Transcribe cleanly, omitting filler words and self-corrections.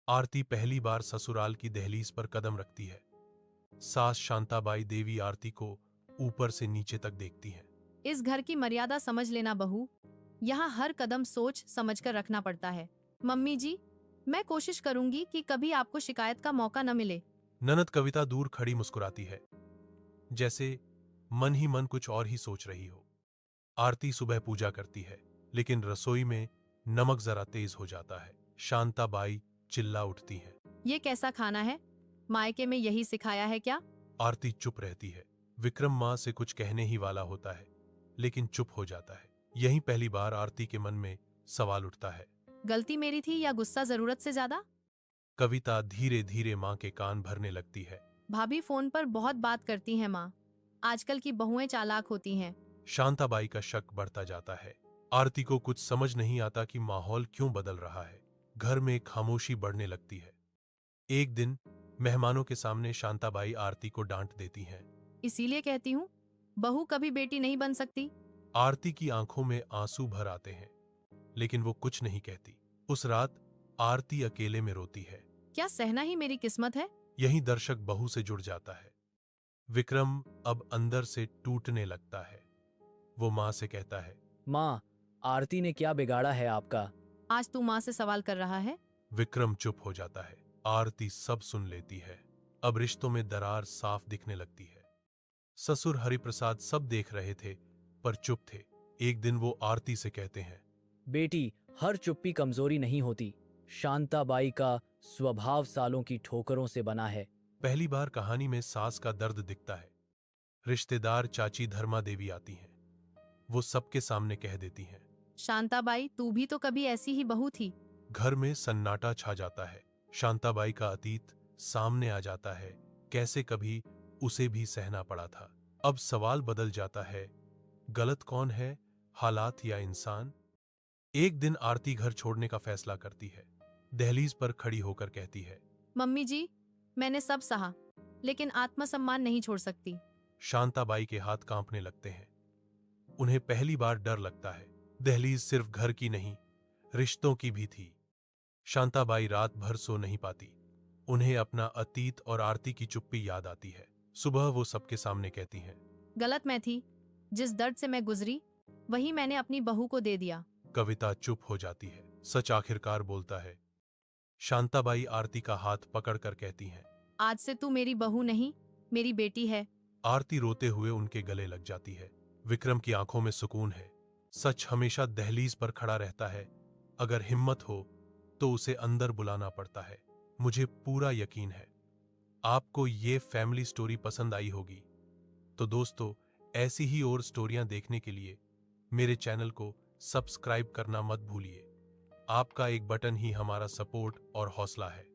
आरती पहली बार ससुराल की दहलीज पर कदम रखती है। सास शांताबाई देवी आरती को ऊपर से नीचे तक देखती हैं। इस घर की मर्यादा समझ लेना बहू, यहाँ हर कदम सोच समझ कर रखना पड़ता है। मम्मी जी, मैं कोशिश करूंगी कि कभी आपको शिकायत का मौका न मिले। ननद कविता दूर खड़ी मुस्कुराती है, जैसे मन ही मन कुछ और ही सोच रही हो। आरती सुबह पूजा करती है, लेकिन रसोई में नमक जरा तेज हो जाता है। शांताबाई चिल्ला उठती हैं। ये कैसा खाना है? मायके में यही सिखाया है क्या? आरती चुप रहती है। विक्रम मां से कुछ कहने ही वाला होता है, लेकिन चुप हो जाता है। यही पहली बार आरती के मन में सवाल उठता है। गलती मेरी थी या गुस्सा जरूरत से ज्यादा? कविता धीरे धीरे मां के कान भरने लगती है। भाभी फोन पर बहुत बात करती हैं माँ। आजकल की बहुएं चालाक होती हैं। शांताबाई का शक बढ़ता जाता है। आरती को कुछ समझ नहीं आता कि माहौल क्यों बदल रहा है। घर में खामोशी बढ़ने लगती है। एक दिन मेहमानों के सामने शांताबाई आरती को डांट देती हैं। इसीलिए कहती हूँ, बहू कभी बेटी नहीं बन सकती। आरती की आंखों में आंसू भर आते हैं, लेकिन वो कुछ नहीं कहती। उस रात आरती अकेले में रोती है। क्या सहना ही मेरी किस्मत है? यही दर्शक बहू से जुड़ जाता है। विक्रम अब अंदर से टूटने लगता है। वो मां से कहता है, माँ, आरती ने क्या बिगाड़ा है आपका? आज तू माँ से सवाल कर रहा है? विक्रम चुप हो जाता है। आरती सब सुन लेती है। अब रिश्तों में दरार साफ दिखने लगती है। ससुर हरिप्रसाद सब देख रहे थे, पर चुप थे। एक दिन वो आरती से कहते हैं, बेटी, हर चुप्पी कमजोरी नहीं होती। शांताबाई का स्वभाव सालों की ठोकरों से बना है। पहली बार कहानी में सास का दर्द दिखता है। रिश्तेदार चाची धर्मा देवी आती हैं। वो सबके सामने कह देती हैं, शांताबाई, तू भी तो कभी ऐसी ही बहू थी। घर में सन्नाटा छा जाता है। शांताबाई का अतीत सामने आ जाता है, कैसे कभी उसे भी सहना पड़ा था। अब सवाल बदल जाता है, गलत कौन है, हालात या इंसान? एक दिन आरती घर छोड़ने का फैसला करती है। दहलीज पर खड़ी होकर कहती है, मम्मी जी, मैंने सब सहा, लेकिन आत्मसम्मान नहीं छोड़ सकती। शांताबाई के हाथ कांपने लगते हैं। उन्हें पहली बार डर लगता है। दहलीज सिर्फ घर की नहीं, रिश्तों की भी थी। शांताबाई रात भर सो नहीं पाती। उन्हें अपना अतीत और आरती की चुप्पी याद आती है। सुबह वो सबके सामने कहती हैं, गलत मैं थी। जिस दर्द से मैं गुजरी, वही मैंने अपनी बहू को दे दिया। कविता चुप हो जाती है। सच आखिरकार बोलता है। शांताबाई आरती का हाथ पकड़कर कहती हैं, आज से तू मेरी बहू नहीं, मेरी बेटी है। आरती रोते हुए उनके गले लग जाती है। विक्रम की आंखों में सुकून है। सच हमेशा दहलीज पर खड़ा रहता है। अगर हिम्मत हो तो उसे अंदर बुलाना पड़ता है। मुझे पूरा यकीन है आपको ये फैमिली स्टोरी पसंद आई होगी। तो दोस्तों, ऐसी ही और स्टोरियां देखने के लिए मेरे चैनल को सब्सक्राइब करना मत भूलिए। आपका एक बटन ही हमारा सपोर्ट और हौसला है।